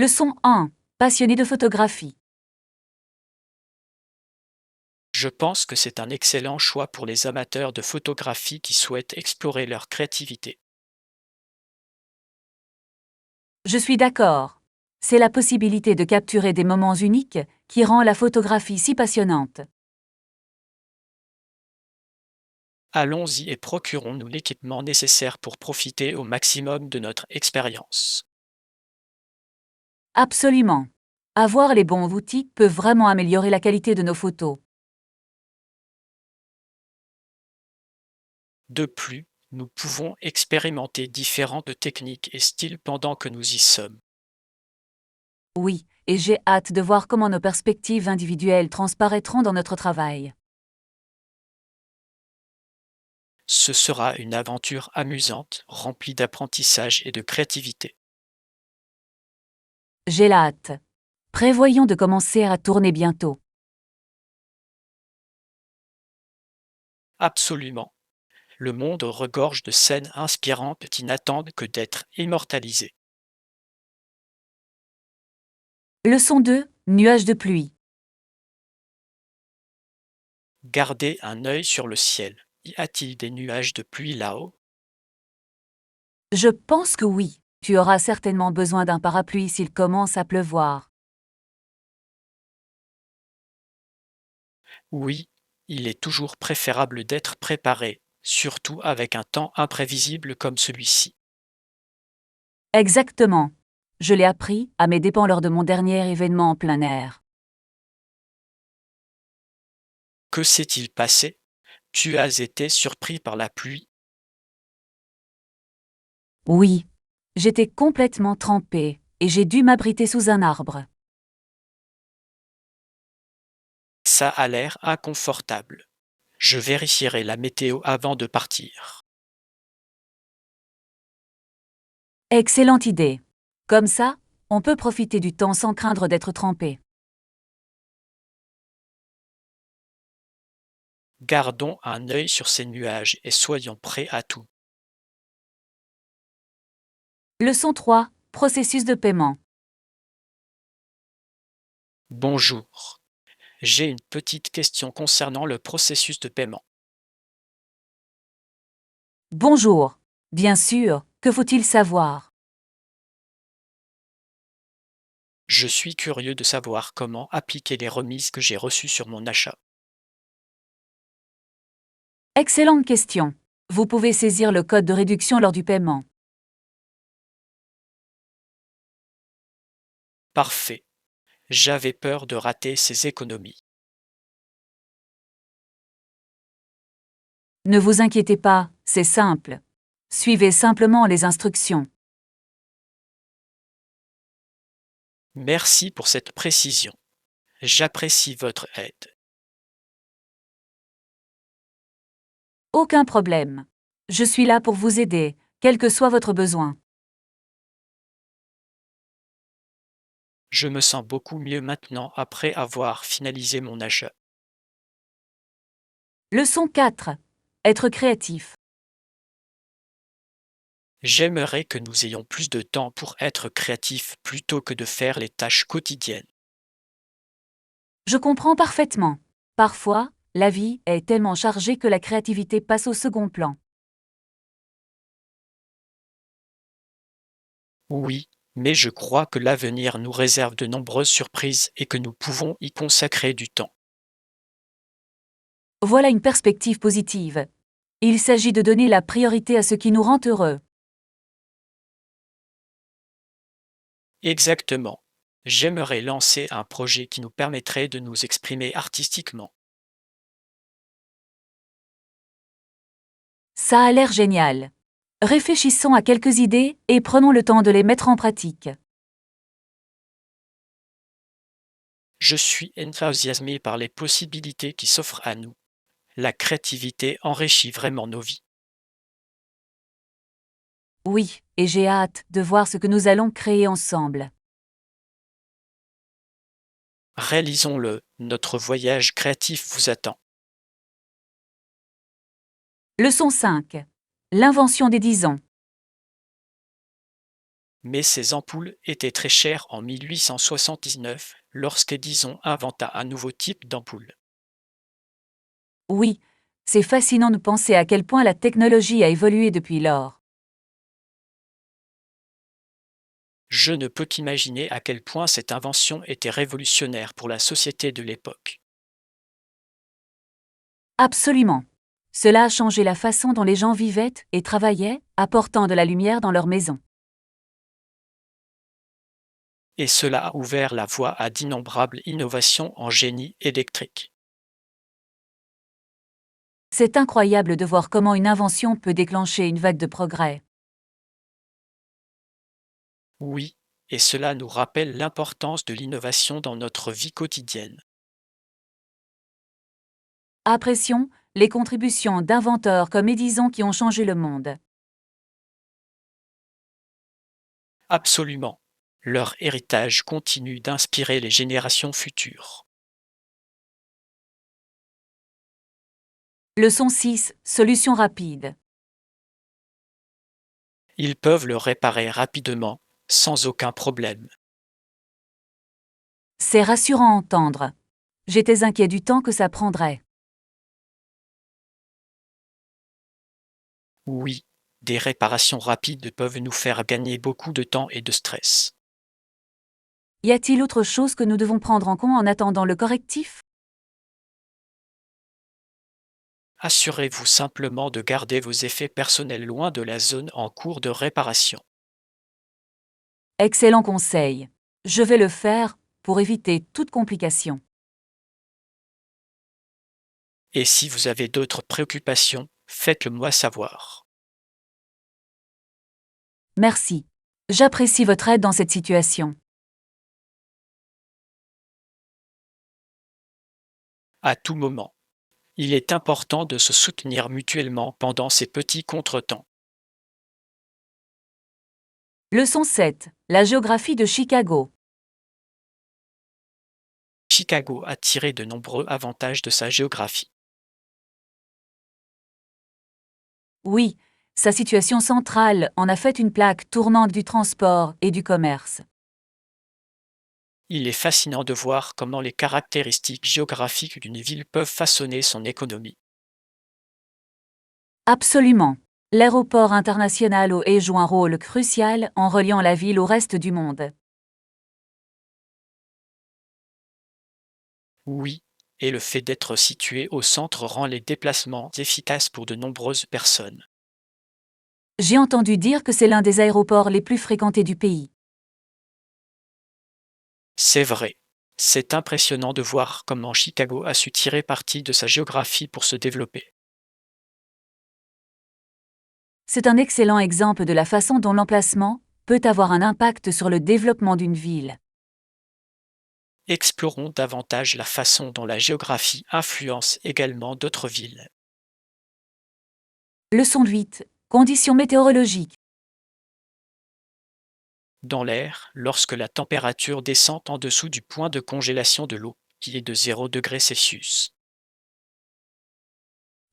Leçon 1. Passionné de photographie. Je pense que c'est un excellent choix pour les amateurs de photographie qui souhaitent explorer leur créativité. Je suis d'accord. C'est la possibilité de capturer des moments uniques qui rend la photographie si passionnante. Allons-y et procurons-nous l'équipement nécessaire pour profiter au maximum de notre expérience. Absolument. Avoir les bons outils peut vraiment améliorer la qualité de nos photos. De plus, nous pouvons expérimenter différentes techniques et styles pendant que nous y sommes. Oui, et j'ai hâte de voir comment nos perspectives individuelles transparaîtront dans notre travail. Ce sera une aventure amusante, remplie d'apprentissage et de créativité. J'ai la hâte. Prévoyons de commencer à tourner bientôt. Absolument. Le monde regorge de scènes inspirantes qui n'attendent que d'être immortalisées. Leçon 2. Nuages de pluie. Gardez un œil sur le ciel. Y a-t-il des nuages de pluie là-haut? Je pense que oui. Tu auras certainement besoin d'un parapluie s'il commence à pleuvoir. Oui, il est toujours préférable d'être préparé, surtout avec un temps imprévisible comme celui-ci. Exactement. Je l'ai appris à mes dépens lors de mon dernier événement en plein air. Que s'est-il passé? Tu as été surpris par la pluie? Oui. J'étais complètement trempée et j'ai dû m'abriter sous un arbre. Ça a l'air inconfortable. Je vérifierai la météo avant de partir. Excellente idée. Comme ça, on peut profiter du temps sans craindre d'être trempé. Gardons un œil sur ces nuages et soyons prêts à tout. Leçon 3. Processus de paiement. Bonjour. J'ai une petite question concernant le processus de paiement. Bonjour. Bien sûr, que faut-il savoir? Je suis curieux de savoir comment appliquer les remises que j'ai reçues sur mon achat. Excellente question. Vous pouvez saisir le code de réduction lors du paiement. Parfait. J'avais peur de rater ces économies. Ne vous inquiétez pas, c'est simple. Suivez simplement les instructions. Merci pour cette précision. J'apprécie votre aide. Aucun problème. Je suis là pour vous aider, quel que soit votre besoin. Je me sens beaucoup mieux maintenant après avoir finalisé mon achat. Leçon 4. Être créatif. J'aimerais que nous ayons plus de temps pour être créatifs plutôt que de faire les tâches quotidiennes. Je comprends parfaitement. Parfois, la vie est tellement chargée que la créativité passe au second plan. Oui, mais je crois que l'avenir nous réserve de nombreuses surprises et que nous pouvons y consacrer du temps. Voilà une perspective positive. Il s'agit de donner la priorité à ce qui nous rend heureux. Exactement. J'aimerais lancer un projet qui nous permettrait de nous exprimer artistiquement. Ça a l'air génial. Réfléchissons à quelques idées et prenons le temps de les mettre en pratique. Je suis enthousiasmé par les possibilités qui s'offrent à nous. La créativité enrichit vraiment nos vies. Oui, et j'ai hâte de voir ce que nous allons créer ensemble. Réalisons-le, notre voyage créatif vous attend. Leçon 5. L'invention des 10 ans. Mais ces ampoules étaient très chères en 1879 lorsqu'Edison inventa un nouveau type d'ampoule. Oui, c'est fascinant de penser à quel point la technologie a évolué depuis lors. Je ne peux qu'imaginer à quel point cette invention était révolutionnaire pour la société de l'époque. Absolument. Cela a changé la façon dont les gens vivaient et travaillaient, apportant de la lumière dans leur maison. Et cela a ouvert la voie à d'innombrables innovations en génie électrique. C'est incroyable de voir comment une invention peut déclencher une vague de progrès. Oui, et cela nous rappelle l'importance de l'innovation dans notre vie quotidienne. Apprécions les contributions d'inventeurs comme Edison qui ont changé le monde. Absolument. Leur héritage continue d'inspirer les générations futures. Leçon 6. Solution rapide. Ils peuvent le réparer rapidement, sans aucun problème. C'est rassurant à entendre. J'étais inquiet du temps que ça prendrait. Oui, des réparations rapides peuvent nous faire gagner beaucoup de temps et de stress. Y a-t-il autre chose que nous devons prendre en compte en attendant le correctif? Assurez-vous simplement de garder vos effets personnels loin de la zone en cours de réparation. Excellent conseil. Je vais le faire pour éviter toute complication. Et si vous avez d'autres préoccupations, faites-le moi savoir. Merci. J'apprécie votre aide dans cette situation. À tout moment. Il est important de se soutenir mutuellement pendant ces petits contretemps. Leçon 7. La géographie de Chicago. Chicago a tiré de nombreux avantages de sa géographie. Oui, sa situation centrale en a fait une plaque tournante du transport et du commerce. Il est fascinant de voir comment les caractéristiques géographiques d'une ville peuvent façonner son économie. Absolument. L'aéroport international OE joue un rôle crucial en reliant la ville au reste du monde. Oui, et le fait d'être situé au centre rend les déplacements efficaces pour de nombreuses personnes. J'ai entendu dire que c'est l'un des aéroports les plus fréquentés du pays. C'est vrai. C'est impressionnant de voir comment Chicago a su tirer parti de sa géographie pour se développer. C'est un excellent exemple de la façon dont l'emplacement peut avoir un impact sur le développement d'une ville. Explorons davantage la façon dont la géographie influence également d'autres villes. Leçon 8. Conditions météorologiques. Dans l'air, lorsque la température descend en dessous du point de congélation de l'eau, qui est de 0 °C.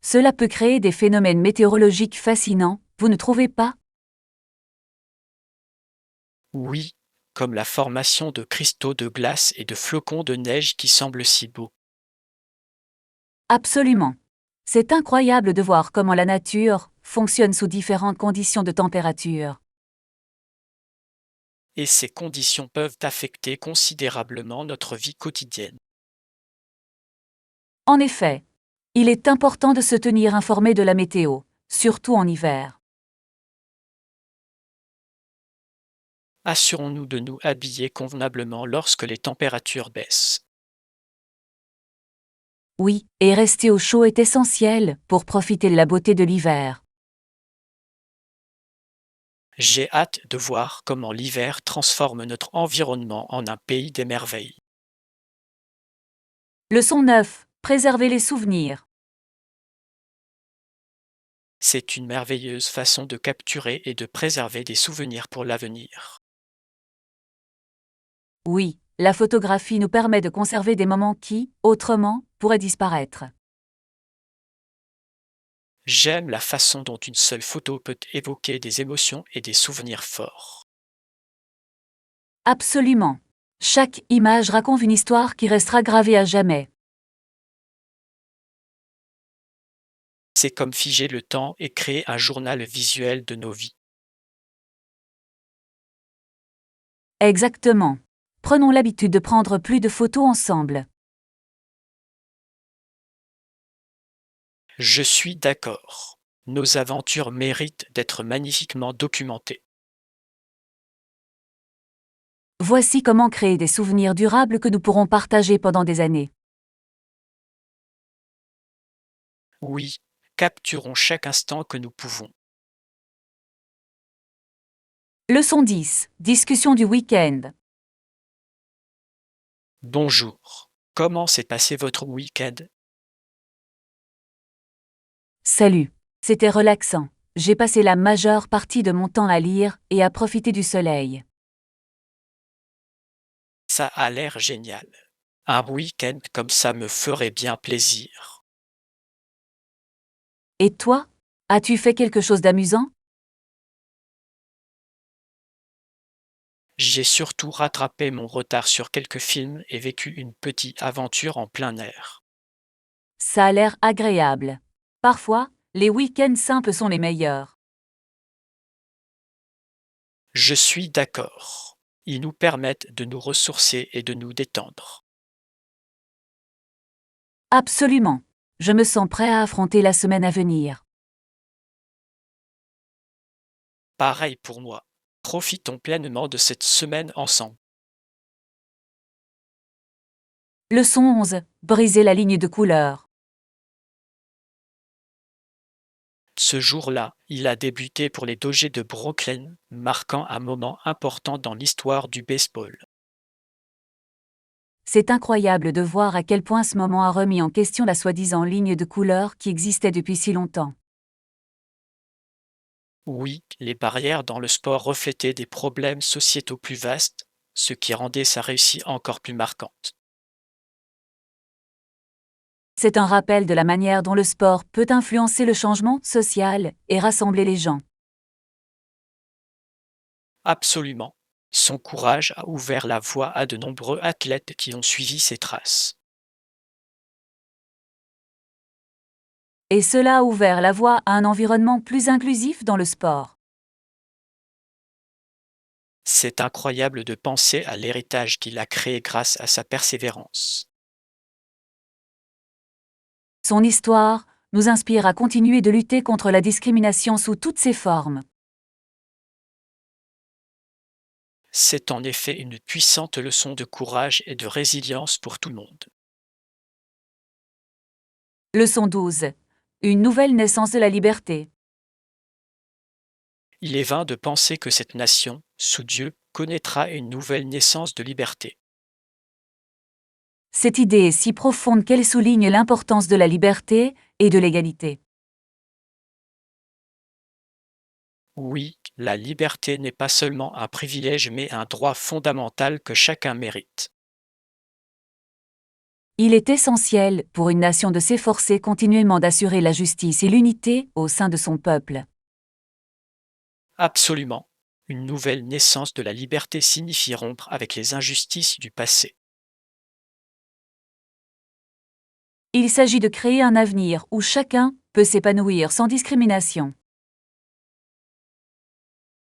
Cela peut créer des phénomènes météorologiques fascinants, vous ne trouvez pas? Oui, comme la formation de cristaux de glace et de flocons de neige qui semblent si beaux. Absolument. C'est incroyable de voir comment la nature fonctionne sous différentes conditions de température. Et ces conditions peuvent affecter considérablement notre vie quotidienne. En effet, il est important de se tenir informé de la météo, surtout en hiver. Assurons-nous de nous habiller convenablement lorsque les températures baissent. Oui, et rester au chaud est essentiel pour profiter de la beauté de l'hiver. J'ai hâte de voir comment l'hiver transforme notre environnement en un pays des merveilles. Leçon 9. Préserver les souvenirs. C'est une merveilleuse façon de capturer et de préserver des souvenirs pour l'avenir. Oui, la photographie nous permet de conserver des moments qui, autrement, pourraient disparaître. J'aime la façon dont une seule photo peut évoquer des émotions et des souvenirs forts. Absolument. Chaque image raconte une histoire qui restera gravée à jamais. C'est comme figer le temps et créer un journal visuel de nos vies. Exactement. Prenons l'habitude de prendre plus de photos ensemble. Je suis d'accord. Nos aventures méritent d'être magnifiquement documentées. Voici comment créer des souvenirs durables que nous pourrons partager pendant des années. Oui, capturons chaque instant que nous pouvons. Leçon 10. Discussion du week-end. Bonjour. Comment s'est passé votre week-end? Salut. C'était relaxant. J'ai passé la majeure partie de mon temps à lire et à profiter du soleil. Ça a l'air génial. Un week-end comme ça me ferait bien plaisir. Et toi? As-tu fait quelque chose d'amusant? J'ai surtout rattrapé mon retard sur quelques films et vécu une petite aventure en plein air. Ça a l'air agréable. Parfois, les week-ends simples sont les meilleurs. Je suis d'accord. Ils nous permettent de nous ressourcer et de nous détendre. Absolument. Je me sens prêt à affronter la semaine à venir. Pareil pour moi. Profitons pleinement de cette semaine ensemble. Leçon 11. Briser la ligne de couleur. Ce jour-là, il a débuté pour les Dodgers de Brooklyn, marquant un moment important dans l'histoire du baseball. C'est incroyable de voir à quel point ce moment a remis en question la soi-disant ligne de couleur qui existait depuis si longtemps. Oui, les barrières dans le sport reflétaient des problèmes sociétaux plus vastes, ce qui rendait sa réussite encore plus marquante. C'est un rappel de la manière dont le sport peut influencer le changement social et rassembler les gens. Absolument. Son courage a ouvert la voie à de nombreux athlètes qui ont suivi ses traces. Et cela a ouvert la voie à un environnement plus inclusif dans le sport. C'est incroyable de penser à l'héritage qu'il a créé grâce à sa persévérance. Son histoire nous inspire à continuer de lutter contre la discrimination sous toutes ses formes. C'est en effet une puissante leçon de courage et de résilience pour tout le monde. Leçon 12. Une nouvelle naissance de la liberté. Il est vain de penser que cette nation, sous Dieu, connaîtra une nouvelle naissance de liberté. Cette idée est si profonde qu'elle souligne l'importance de la liberté et de l'égalité. Oui, la liberté n'est pas seulement un privilège mais un droit fondamental que chacun mérite. Il est essentiel pour une nation de s'efforcer continuellement d'assurer la justice et l'unité au sein de son peuple. Absolument. Une nouvelle naissance de la liberté signifie rompre avec les injustices du passé. Il s'agit de créer un avenir où chacun peut s'épanouir sans discrimination.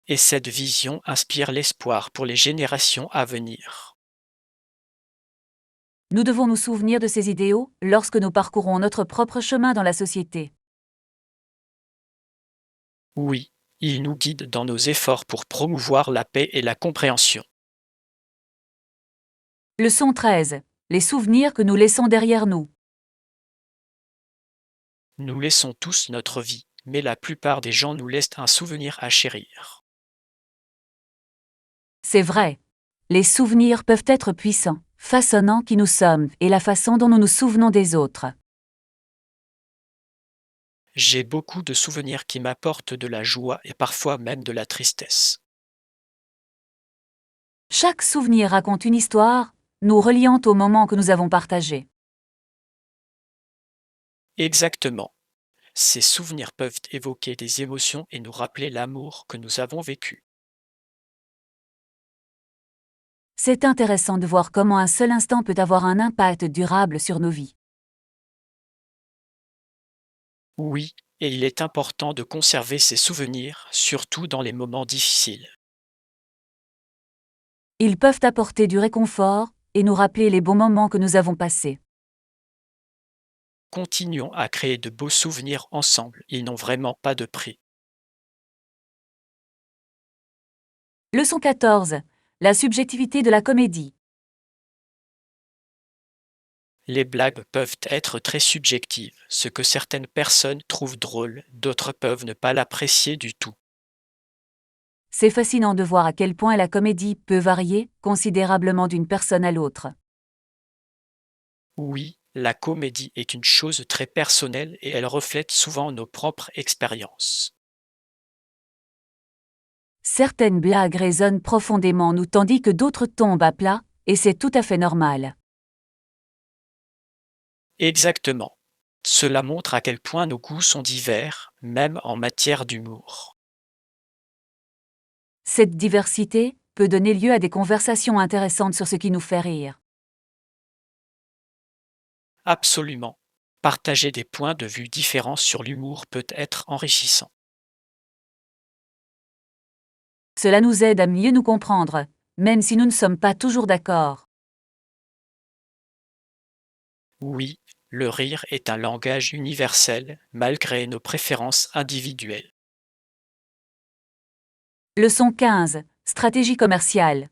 Et cette vision inspire l'espoir pour les générations à venir. Nous devons nous souvenir de ces idéaux lorsque nous parcourons notre propre chemin dans la société. Oui, il nous guide dans nos efforts pour promouvoir la paix et la compréhension. Leçon 13. Les souvenirs que nous laissons derrière nous. Nous laissons tous notre vie, mais la plupart des gens nous laissent un souvenir à chérir. C'est vrai. Les souvenirs peuvent être puissants, façonnant qui nous sommes et la façon dont nous nous souvenons des autres. J'ai beaucoup de souvenirs qui m'apportent de la joie et parfois même de la tristesse. Chaque souvenir raconte une histoire, nous reliant au moment que nous avons partagé. Exactement. Ces souvenirs peuvent évoquer des émotions et nous rappeler l'amour que nous avons vécu. C'est intéressant de voir comment un seul instant peut avoir un impact durable sur nos vies. Oui, et il est important de conserver ces souvenirs, surtout dans les moments difficiles. Ils peuvent apporter du réconfort et nous rappeler les bons moments que nous avons passés. Continuons à créer de beaux souvenirs ensemble, ils n'ont vraiment pas de prix. Leçon 14. La subjectivité de la comédie. Les blagues peuvent être très subjectives. Ce que certaines personnes trouvent drôle, d'autres peuvent ne pas l'apprécier du tout. C'est fascinant de voir à quel point la comédie peut varier considérablement d'une personne à l'autre. Oui, la comédie est une chose très personnelle et elle reflète souvent nos propres expériences. Certaines blagues résonnent profondément en nous tandis que d'autres tombent à plat, et c'est tout à fait normal. Exactement. Cela montre à quel point nos goûts sont divers, même en matière d'humour. Cette diversité peut donner lieu à des conversations intéressantes sur ce qui nous fait rire. Absolument. Partager des points de vue différents sur l'humour peut être enrichissant. Cela nous aide à mieux nous comprendre, même si nous ne sommes pas toujours d'accord. Oui, le rire est un langage universel, malgré nos préférences individuelles. Leçon 15. Stratégie commerciale.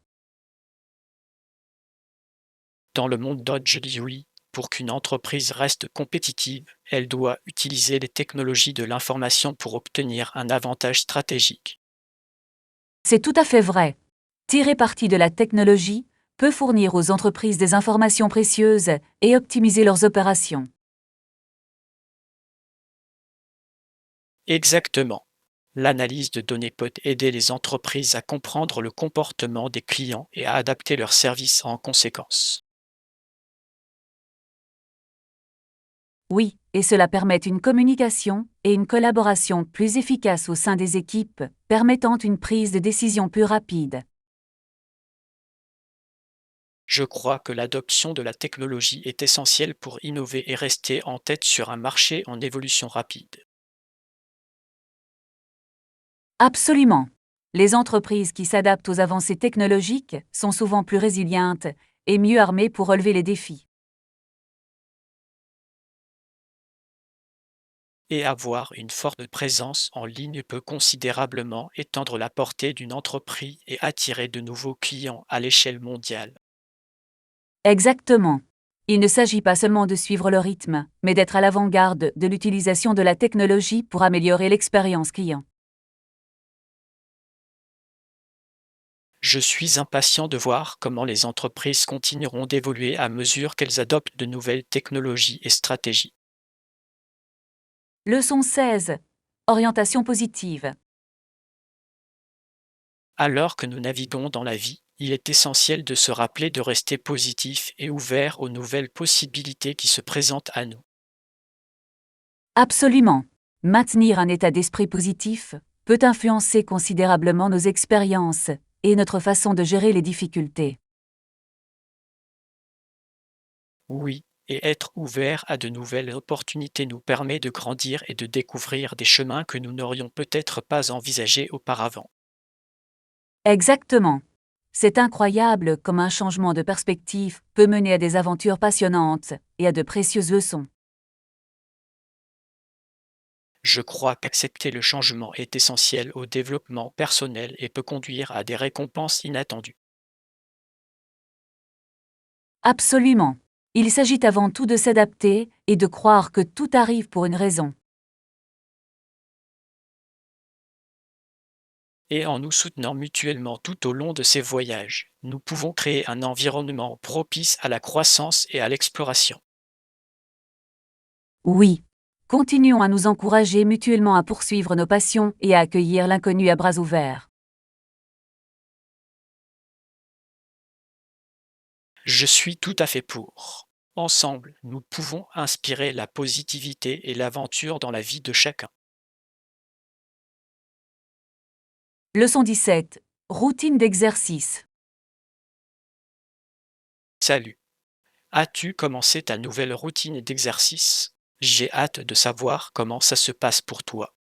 Dans le monde d'aujourd'hui, pour qu'une entreprise reste compétitive, elle doit utiliser les technologies de l'information pour obtenir un avantage stratégique. C'est tout à fait vrai. Tirer parti de la technologie peut fournir aux entreprises des informations précieuses et optimiser leurs opérations. Exactement. L'analyse de données peut aider les entreprises à comprendre le comportement des clients et à adapter leurs services en conséquence. Oui, et cela permet une communication et une collaboration plus efficaces au sein des équipes, permettant une prise de décision plus rapide. Je crois que l'adoption de la technologie est essentielle pour innover et rester en tête sur un marché en évolution rapide. Absolument. Les entreprises qui s'adaptent aux avancées technologiques sont souvent plus résilientes et mieux armées pour relever les défis. Et avoir une forte présence en ligne peut considérablement étendre la portée d'une entreprise et attirer de nouveaux clients à l'échelle mondiale. Exactement. Il ne s'agit pas seulement de suivre le rythme, mais d'être à l'avant-garde de l'utilisation de la technologie pour améliorer l'expérience client. Je suis impatient de voir comment les entreprises continueront d'évoluer à mesure qu'elles adoptent de nouvelles technologies et stratégies. Leçon 16. Orientation positive. Alors que nous naviguons dans la vie, il est essentiel de se rappeler de rester positif et ouvert aux nouvelles possibilités qui se présentent à nous. Absolument. Maintenir un état d'esprit positif peut influencer considérablement nos expériences et notre façon de gérer les difficultés. Oui, et être ouvert à de nouvelles opportunités nous permet de grandir et de découvrir des chemins que nous n'aurions peut-être pas envisagés auparavant. Exactement. C'est incroyable comme un changement de perspective peut mener à des aventures passionnantes et à de précieuses leçons. Je crois qu'accepter le changement est essentiel au développement personnel et peut conduire à des récompenses inattendues. Absolument. Il s'agit avant tout de s'adapter et de croire que tout arrive pour une raison. Et en nous soutenant mutuellement tout au long de ces voyages, nous pouvons créer un environnement propice à la croissance et à l'exploration. Oui. Continuons à nous encourager mutuellement à poursuivre nos passions et à accueillir l'inconnu à bras ouverts. Je suis tout à fait pour. Ensemble, nous pouvons inspirer la positivité et l'aventure dans la vie de chacun. Leçon 17. Routine d'exercice. Salut. As-tu commencé ta nouvelle routine d'exercice? J'ai hâte de savoir comment ça se passe pour toi.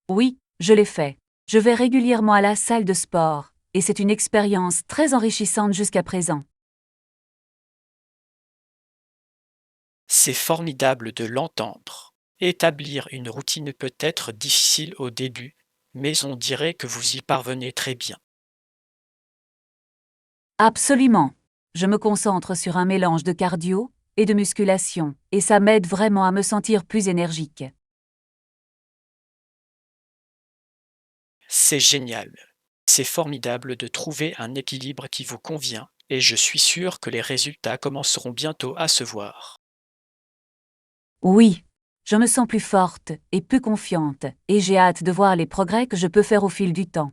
Oui, je l'ai fait. Je vais régulièrement à la salle de sport, et c'est une expérience très enrichissante jusqu'à présent. C'est formidable de l'entendre. Établir une routine peut être difficile au début, mais on dirait que vous y parvenez très bien. Absolument. Je me concentre sur un mélange de cardio et de musculation, et ça m'aide vraiment à me sentir plus énergique. C'est génial. C'est formidable de trouver un équilibre qui vous convient, et je suis sûr que les résultats commenceront bientôt à se voir. Oui, je me sens plus forte et plus confiante, et j'ai hâte de voir les progrès que je peux faire au fil du temps.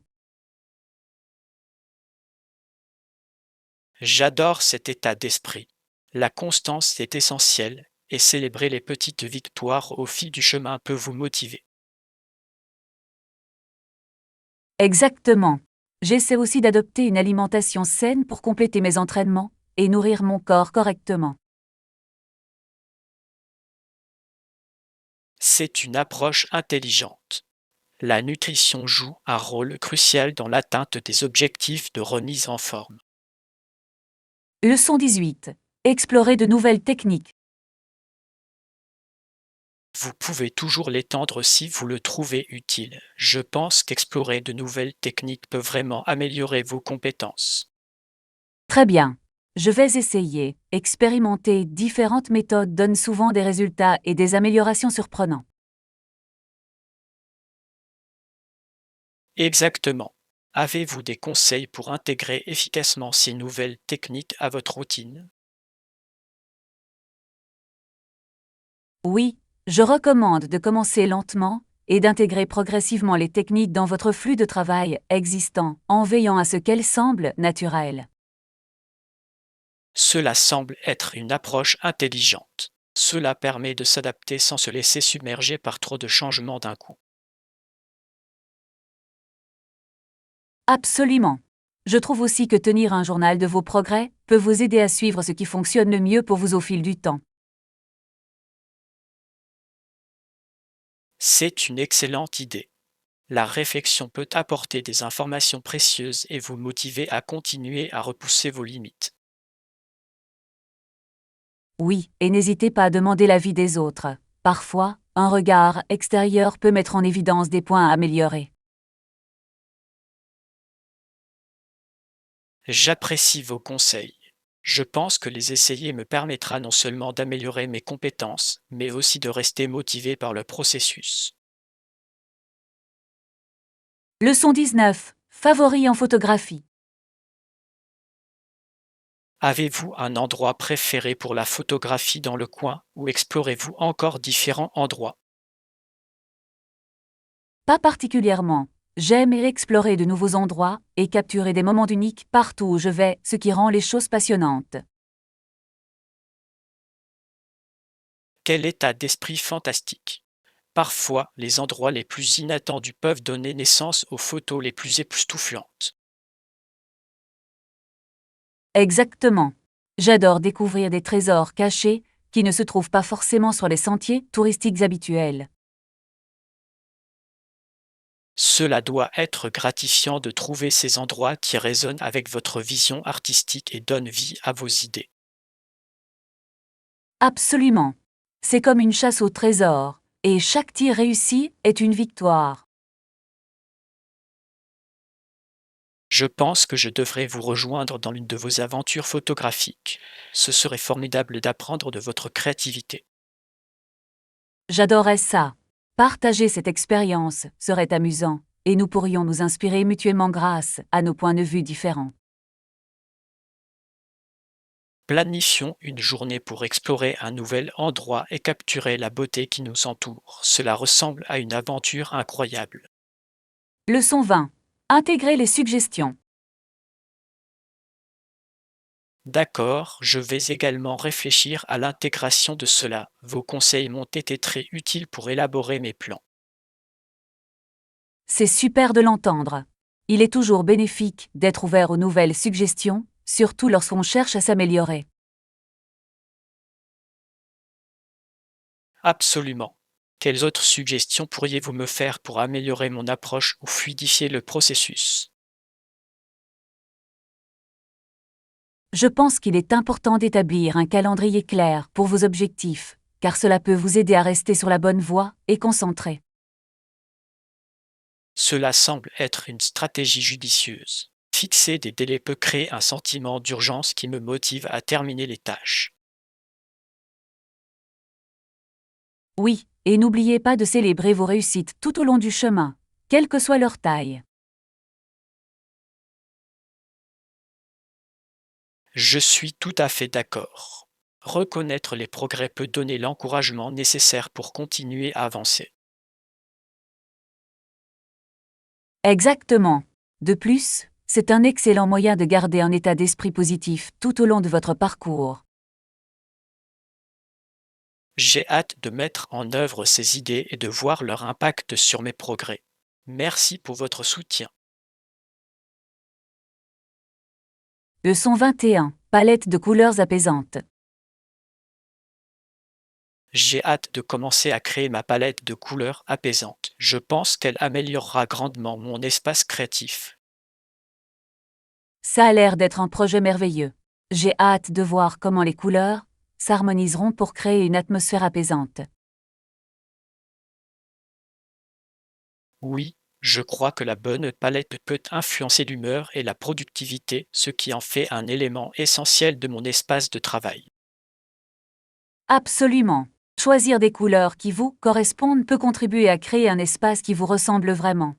J'adore cet état d'esprit. La constance est essentielle, et célébrer les petites victoires au fil du chemin peut vous motiver. Exactement. J'essaie aussi d'adopter une alimentation saine pour compléter mes entraînements et nourrir mon corps correctement. C'est une approche intelligente. La nutrition joue un rôle crucial dans l'atteinte des objectifs de remise en forme. Leçon 18. Explorer de nouvelles techniques. Vous pouvez toujours l'étendre si vous le trouvez utile. Je pense qu'explorer de nouvelles techniques peut vraiment améliorer vos compétences. Très bien. Je vais essayer. Expérimenter différentes méthodes donne souvent des résultats et des améliorations surprenants. Exactement. Avez-vous des conseils pour intégrer efficacement ces nouvelles techniques à votre routine? Oui, je recommande de commencer lentement et d'intégrer progressivement les techniques dans votre flux de travail existant en veillant à ce qu'elles semblent naturelles. Cela semble être une approche intelligente. Cela permet de s'adapter sans se laisser submerger par trop de changements d'un coup. Absolument. Je trouve aussi que tenir un journal de vos progrès peut vous aider à suivre ce qui fonctionne le mieux pour vous au fil du temps. C'est une excellente idée. La réflexion peut apporter des informations précieuses et vous motiver à continuer à repousser vos limites. Oui, et n'hésitez pas à demander l'avis des autres. Parfois, un regard extérieur peut mettre en évidence des points à améliorer. J'apprécie vos conseils. Je pense que les essayer me permettra non seulement d'améliorer mes compétences, mais aussi de rester motivé par le processus. Leçon 19. Favoris en photographie. Avez-vous un endroit préféré pour la photographie dans le coin ou explorez-vous encore différents endroits? Pas particulièrement. J'aime explorer de nouveaux endroits et capturer des moments uniques partout où je vais, ce qui rend les choses passionnantes. Quel état d'esprit fantastique! Parfois, les endroits les plus inattendus peuvent donner naissance aux photos les plus époustouflantes. Exactement. J'adore découvrir des trésors cachés qui ne se trouvent pas forcément sur les sentiers touristiques habituels. Cela doit être gratifiant de trouver ces endroits qui résonnent avec votre vision artistique et donnent vie à vos idées. Absolument. C'est comme une chasse au trésor, et chaque tir réussi est une victoire. Je pense que je devrais vous rejoindre dans l'une de vos aventures photographiques. Ce serait formidable d'apprendre de votre créativité. J'adorais ça. Partager cette expérience serait amusant, et nous pourrions nous inspirer mutuellement grâce à nos points de vue différents. Planifions une journée pour explorer un nouvel endroit et capturer la beauté qui nous entoure. Cela ressemble à une aventure incroyable. Leçon 20. Intégrer les suggestions. D'accord, je vais également réfléchir à l'intégration de cela. Vos conseils m'ont été très utiles pour élaborer mes plans. C'est super de l'entendre. Il est toujours bénéfique d'être ouvert aux nouvelles suggestions, surtout lorsqu'on cherche à s'améliorer. Absolument. Quelles autres suggestions pourriez-vous me faire pour améliorer mon approche ou fluidifier le processus? Je pense qu'il est important d'établir un calendrier clair pour vos objectifs, car cela peut vous aider à rester sur la bonne voie et concentré. Cela semble être une stratégie judicieuse. Fixer des délais peut créer un sentiment d'urgence qui me motive à terminer les tâches. Oui, et n'oubliez pas de célébrer vos réussites tout au long du chemin, quelle que soit leur taille. Je suis tout à fait d'accord. Reconnaître les progrès peut donner l'encouragement nécessaire pour continuer à avancer. Exactement. De plus, c'est un excellent moyen de garder un état d'esprit positif tout au long de votre parcours. J'ai hâte de mettre en œuvre ces idées et de voir leur impact sur mes progrès. Merci pour votre soutien. Leçon 21. Palette de couleurs apaisantes. J'ai hâte de commencer à créer ma palette de couleurs apaisantes. Je pense qu'elle améliorera grandement mon espace créatif. Ça a l'air d'être un projet merveilleux. J'ai hâte de voir comment les couleurs s'harmoniseront pour créer une atmosphère apaisante. Oui, je crois que la bonne palette peut influencer l'humeur et la productivité, ce qui en fait un élément essentiel de mon espace de travail. Absolument. Choisir des couleurs qui vous correspondent peut contribuer à créer un espace qui vous ressemble vraiment.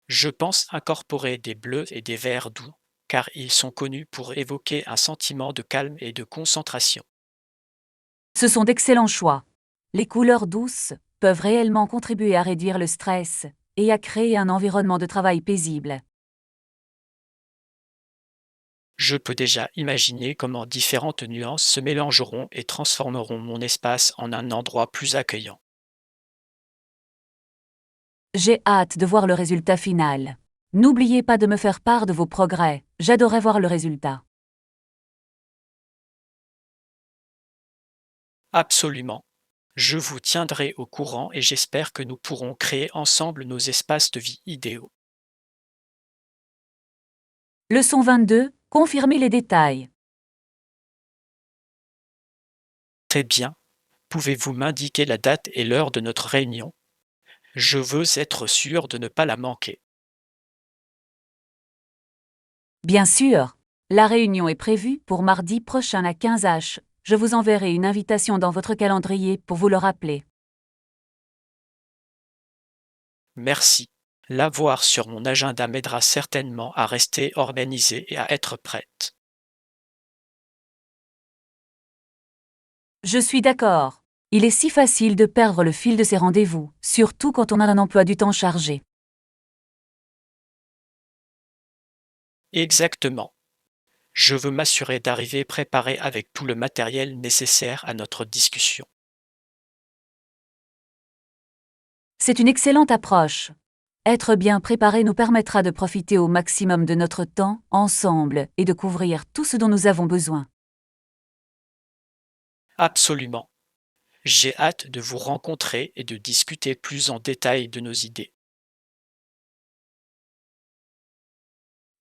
Je pense incorporer des bleus et des verts doux, car ils sont connus pour évoquer un sentiment de calme et de concentration. Ce sont d'excellents choix. Les couleurs douces peuvent réellement contribuer à réduire le stress et à créer un environnement de travail paisible. Je peux déjà imaginer comment différentes nuances se mélangeront et transformeront mon espace en un endroit plus accueillant. J'ai hâte de voir le résultat final. N'oubliez pas de me faire part de vos progrès, j'adorerais voir le résultat. Absolument. Je vous tiendrai au courant et j'espère que nous pourrons créer ensemble nos espaces de vie idéaux. Leçon 22. Confirmez les détails. Très bien. Pouvez-vous m'indiquer la date et l'heure de notre réunion? Je veux être sûr de ne pas la manquer. Bien sûr. La réunion est prévue pour mardi prochain à 15h. Je vous enverrai une invitation dans votre calendrier pour vous le rappeler. Merci. L'avoir sur mon agenda m'aidera certainement à rester organisée et à être prête. Je suis d'accord. Il est si facile de perdre le fil de ces rendez-vous, surtout quand on a un emploi du temps chargé. Exactement. Je veux m'assurer d'arriver préparé avec tout le matériel nécessaire à notre discussion. C'est une excellente approche. Être bien préparé nous permettra de profiter au maximum de notre temps ensemble et de couvrir tout ce dont nous avons besoin. Absolument. J'ai hâte de vous rencontrer et de discuter plus en détail de nos idées.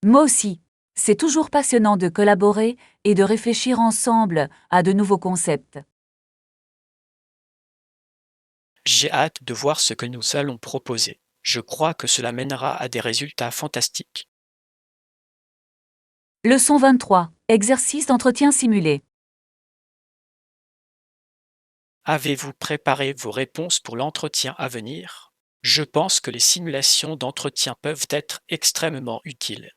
Moi aussi. C'est toujours passionnant de collaborer et de réfléchir ensemble à de nouveaux concepts. J'ai hâte de voir ce que nous allons proposer. Je crois que cela mènera à des résultats fantastiques. Leçon 23. Exercice d'entretien simulé. Avez-vous préparé vos réponses pour l'entretien à venir? Je pense que les simulations d'entretien peuvent être extrêmement utiles.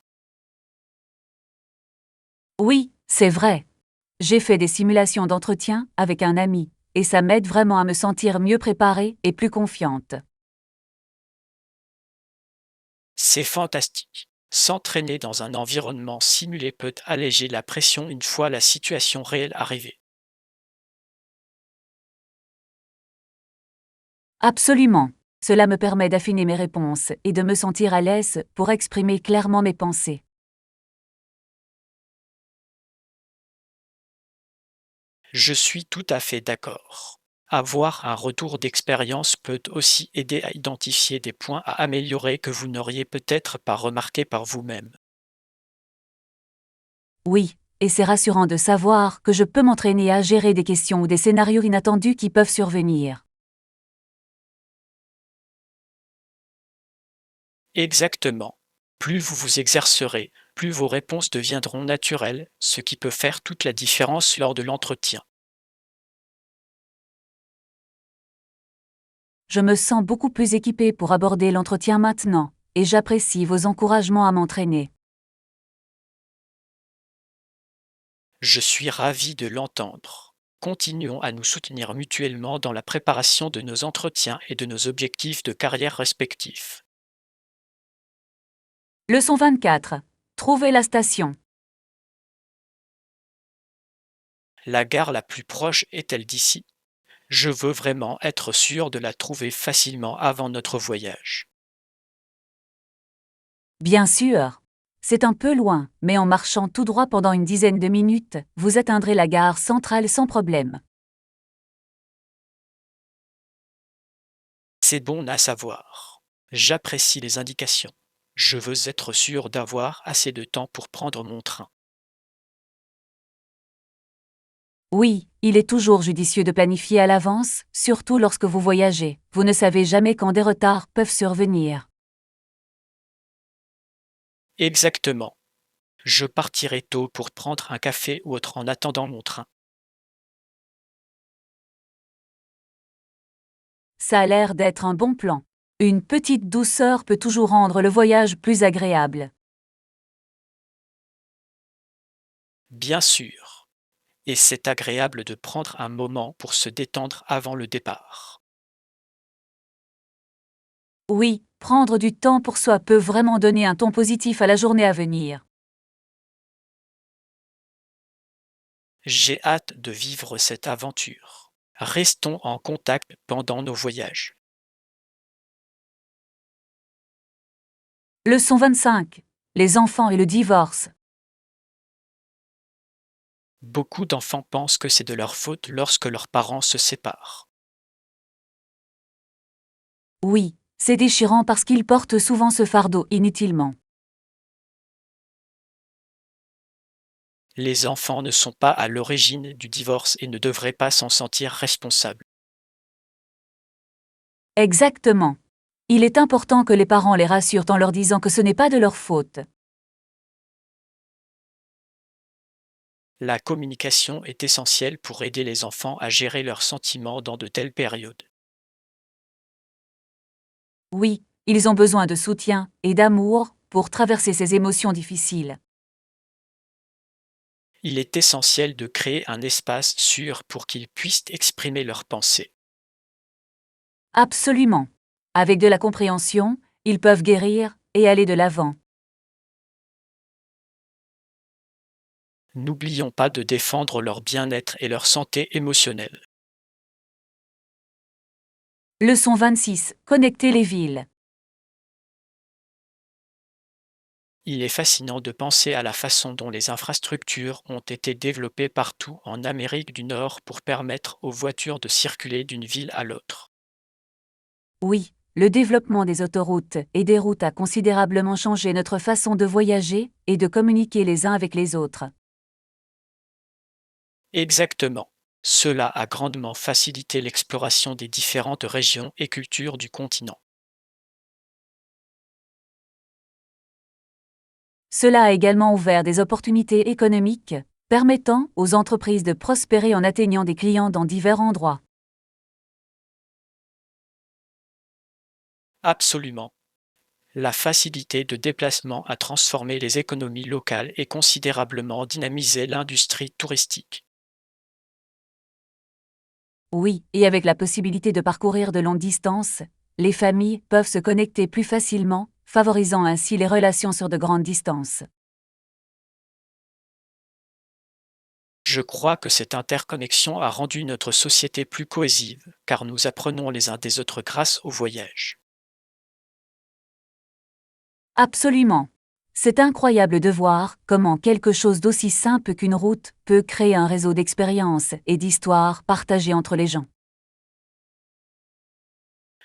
Oui, c'est vrai. J'ai fait des simulations d'entretien avec un ami, et ça m'aide vraiment à me sentir mieux préparée et plus confiante. C'est fantastique. S'entraîner dans un environnement simulé peut alléger la pression une fois la situation réelle arrivée. Absolument. Cela me permet d'affiner mes réponses et de me sentir à l'aise pour exprimer clairement mes pensées. Je suis tout à fait d'accord. Avoir un retour d'expérience peut aussi aider à identifier des points à améliorer que vous n'auriez peut-être pas remarqués par vous-même. Oui, et c'est rassurant de savoir que je peux m'entraîner à gérer des questions ou des scénarios inattendus qui peuvent survenir. Exactement. Plus vous vous exercerez, plus vos réponses deviendront naturelles, ce qui peut faire toute la différence lors de l'entretien. Je me sens beaucoup plus équipée pour aborder l'entretien maintenant, et j'apprécie vos encouragements à m'entraîner. Je suis ravi de l'entendre. Continuons à nous soutenir mutuellement dans la préparation de nos entretiens et de nos objectifs de carrière respectifs. Leçon 24. Trouvez la station. La gare la plus proche est-elle d'ici? Je veux vraiment être sûr de la trouver facilement avant notre voyage. Bien sûr. C'est un peu loin, mais en marchant tout droit pendant une dizaine de minutes, vous atteindrez la gare centrale sans problème. C'est bon à savoir. J'apprécie les indications. Je veux être sûr d'avoir assez de temps pour prendre mon train. Oui, il est toujours judicieux de planifier à l'avance, surtout lorsque vous voyagez. Vous ne savez jamais quand des retards peuvent survenir. Exactement. Je partirai tôt pour prendre un café ou autre en attendant mon train. Ça a l'air d'être un bon plan. Une petite douceur peut toujours rendre le voyage plus agréable. Bien sûr. Et c'est agréable de prendre un moment pour se détendre avant le départ. Oui, prendre du temps pour soi peut vraiment donner un ton positif à la journée à venir. J'ai hâte de vivre cette aventure. Restons en contact pendant nos voyages. Leçon 25. Les enfants et le divorce. Beaucoup d'enfants pensent que c'est de leur faute lorsque leurs parents se séparent. Oui, c'est déchirant parce qu'ils portent souvent ce fardeau inutilement. Les enfants ne sont pas à l'origine du divorce et ne devraient pas s'en sentir responsables. Exactement. Il est important que les parents les rassurent en leur disant que ce n'est pas de leur faute. La communication est essentielle pour aider les enfants à gérer leurs sentiments dans de telles périodes. Oui, ils ont besoin de soutien et d'amour pour traverser ces émotions difficiles. Il est essentiel de créer un espace sûr pour qu'ils puissent exprimer leurs pensées. Absolument. Avec de la compréhension, ils peuvent guérir et aller de l'avant. N'oublions pas de défendre leur bien-être et leur santé émotionnelle. Leçon 26. Connecter les villes. Il est fascinant de penser à la façon dont les infrastructures ont été développées partout en Amérique du Nord pour permettre aux voitures de circuler d'une ville à l'autre. Oui, le développement des autoroutes et des routes a considérablement changé notre façon de voyager et de communiquer les uns avec les autres. Exactement. Cela a grandement facilité l'exploration des différentes régions et cultures du continent. Cela a également ouvert des opportunités économiques, permettant aux entreprises de prospérer en atteignant des clients dans divers endroits. Absolument. La facilité de déplacement a transformé les économies locales et considérablement dynamisé l'industrie touristique. Oui, et avec la possibilité de parcourir de longues distances, les familles peuvent se connecter plus facilement, favorisant ainsi les relations sur de grandes distances. Je crois que cette interconnexion a rendu notre société plus cohésive, car nous apprenons les uns des autres grâce au voyage. Absolument. C'est incroyable de voir comment quelque chose d'aussi simple qu'une route peut créer un réseau d'expériences et d'histoires partagées entre les gens.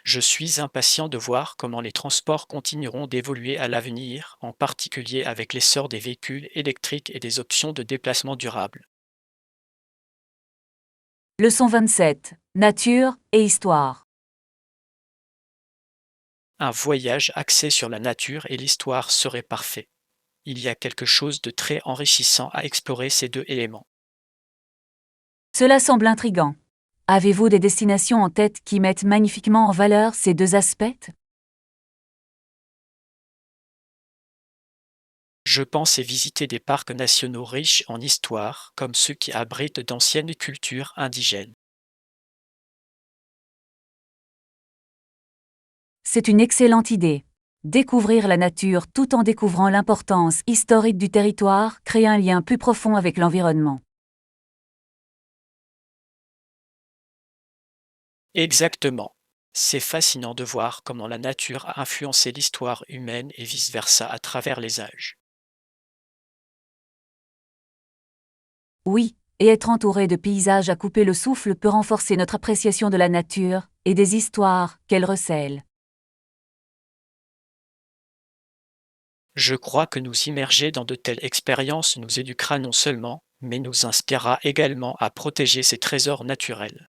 Je suis impatient de voir comment les transports continueront d'évoluer à l'avenir, en particulier avec l'essor des véhicules électriques et des options de déplacement durable. Leçon 27. Nature et histoire. Un voyage axé sur la nature et l'histoire serait parfait. Il y a quelque chose de très enrichissant à explorer ces deux éléments. Cela semble intriguant. Avez-vous des destinations en tête qui mettent magnifiquement en valeur ces deux aspects? Je pense y visiter des parcs nationaux riches en histoire, comme ceux qui abritent d'anciennes cultures indigènes. C'est une excellente idée. Découvrir la nature tout en découvrant l'importance historique du territoire crée un lien plus profond avec l'environnement. Exactement. C'est fascinant de voir comment la nature a influencé l'histoire humaine et vice-versa à travers les âges. Oui, et être entouré de paysages à couper le souffle peut renforcer notre appréciation de la nature et des histoires qu'elle recèle. Je crois que nous immerger dans de telles expériences nous éduquera non seulement, mais nous inspirera également à protéger ces trésors naturels.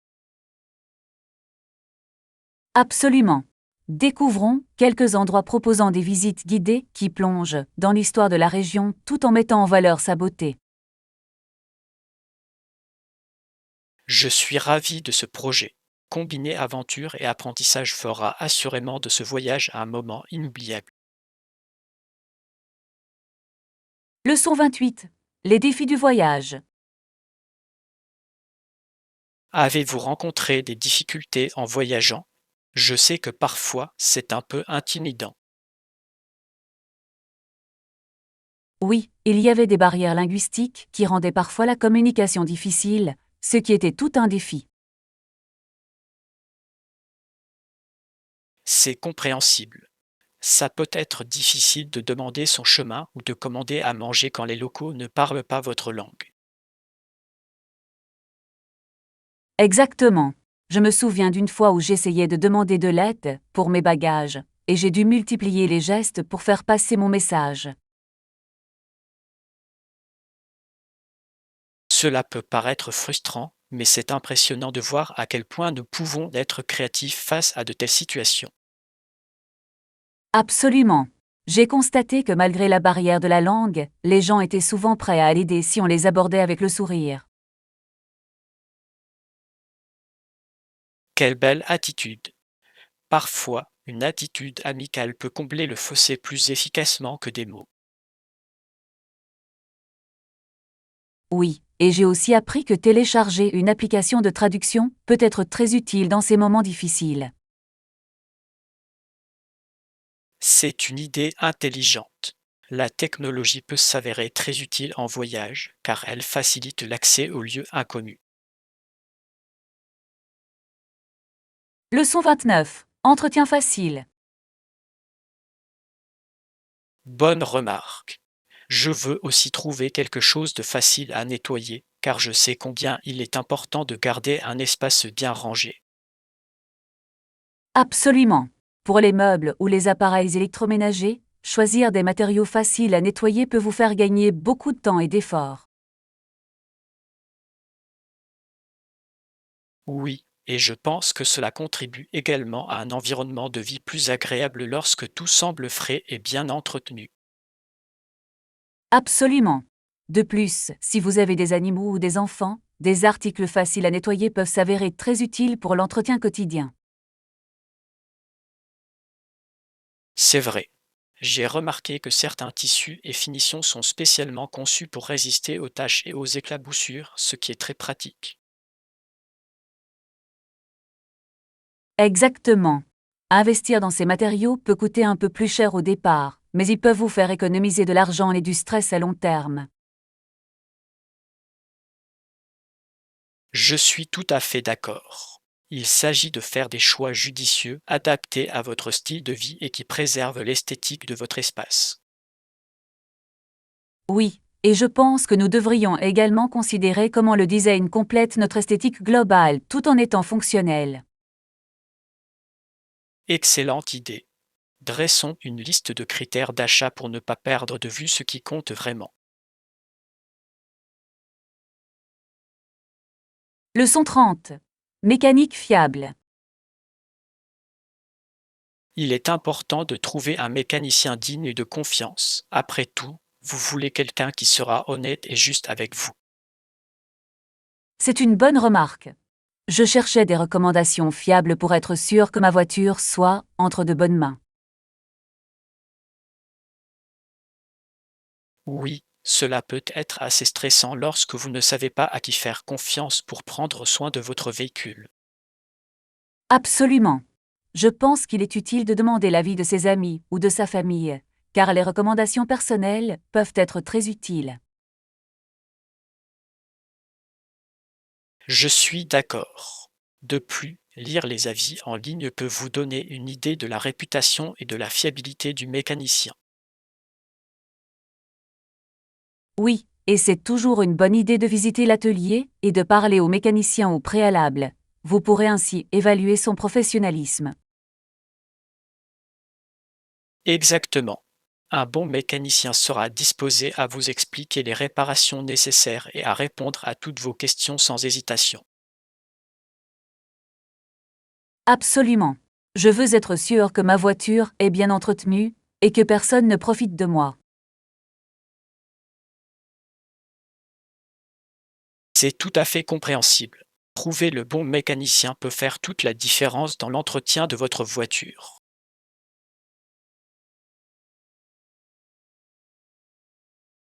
Absolument. Découvrons quelques endroits proposant des visites guidées qui plongent dans l'histoire de la région tout en mettant en valeur sa beauté. Je suis ravi de ce projet. Combiner aventure et apprentissage fera assurément de ce voyage un moment inoubliable. Leçon 28. Les défis du voyage. Avez-vous rencontré des difficultés en voyageant? Je sais que parfois c'est un peu intimidant. Oui, il y avait des barrières linguistiques qui rendaient parfois la communication difficile, ce qui était tout un défi. C'est compréhensible. Ça peut être difficile de demander son chemin ou de commander à manger quand les locaux ne parlent pas votre langue. Exactement. Je me souviens d'une fois où j'essayais de demander de l'aide pour mes bagages, et j'ai dû multiplier les gestes pour faire passer mon message. Cela peut paraître frustrant, mais c'est impressionnant de voir à quel point nous pouvons être créatifs face à de telles situations. Absolument. J'ai constaté que malgré la barrière de la langue, les gens étaient souvent prêts à l'aider si on les abordait avec le sourire. Quelle belle attitude! Parfois, une attitude amicale peut combler le fossé plus efficacement que des mots. Oui, et j'ai aussi appris que télécharger une application de traduction peut être très utile dans ces moments difficiles. C'est une idée intelligente. La technologie peut s'avérer très utile en voyage car elle facilite l'accès aux lieux inconnus. Leçon 29. Entretien facile. Bonne remarque. Je veux aussi trouver quelque chose de facile à nettoyer car je sais combien il est important de garder un espace bien rangé. Absolument. Pour les meubles ou les appareils électroménagers, choisir des matériaux faciles à nettoyer peut vous faire gagner beaucoup de temps et d'efforts. Oui, et je pense que cela contribue également à un environnement de vie plus agréable lorsque tout semble frais et bien entretenu. Absolument. De plus, si vous avez des animaux ou des enfants, des articles faciles à nettoyer peuvent s'avérer très utiles pour l'entretien quotidien. C'est vrai. J'ai remarqué que certains tissus et finitions sont spécialement conçus pour résister aux taches et aux éclaboussures, ce qui est très pratique. Exactement. Investir dans ces matériaux peut coûter un peu plus cher au départ, mais ils peuvent vous faire économiser de l'argent et du stress à long terme. Je suis tout à fait d'accord. Il s'agit de faire des choix judicieux, adaptés à votre style de vie et qui préservent l'esthétique de votre espace. Oui, et je pense que nous devrions également considérer comment le design complète notre esthétique globale tout en étant fonctionnel. Excellente idée. Dressons une liste de critères d'achat pour ne pas perdre de vue ce qui compte vraiment. Leçon 30. Mécanique fiable. Il est important de trouver un mécanicien digne et de confiance. Après tout, vous voulez quelqu'un qui sera honnête et juste avec vous. C'est une bonne remarque. Je cherchais des recommandations fiables pour être sûr que ma voiture soit entre de bonnes mains. Oui, cela peut être assez stressant lorsque vous ne savez pas à qui faire confiance pour prendre soin de votre véhicule. Absolument. Je pense qu'il est utile de demander l'avis de ses amis ou de sa famille, car les recommandations personnelles peuvent être très utiles. Je suis d'accord. De plus, lire les avis en ligne peut vous donner une idée de la réputation et de la fiabilité du mécanicien. Oui, et c'est toujours une bonne idée de visiter l'atelier et de parler au mécanicien au préalable. Vous pourrez ainsi évaluer son professionnalisme. Exactement. Un bon mécanicien sera disposé à vous expliquer les réparations nécessaires et à répondre à toutes vos questions sans hésitation. Absolument. Je veux être sûr que ma voiture est bien entretenue et que personne ne profite de moi. C'est tout à fait compréhensible. Trouver le bon mécanicien peut faire toute la différence dans l'entretien de votre voiture.